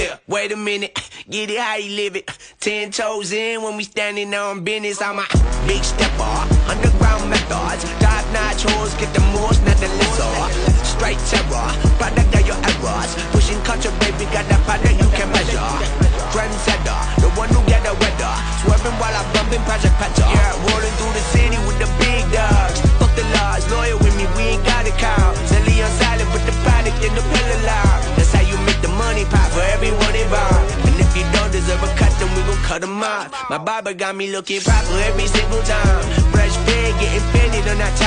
Yeah, wait a minute, get it how you live it. 10 toes in when we standing on business. I'm a big stepper, underground methods. Top-notch hoes, get the most, not the lesser. Straight terror, product of your errors. Pushing culture, baby, got that powder you can measure. Trendsetter, the one who get the weather. Swerving while I'm bumping Project Petter. Yeah, rolling through the city with the big dogs. Fuck the laws, loyal with me, we ain't got it count. Silly on silent, put the product in the pillar loud. That's how you make the money pop for everyone involved. And if you don't deserve a cut, then we gon' cut them off. My barber got me looking proper every single time. Fresh fade, getting fitted on that top.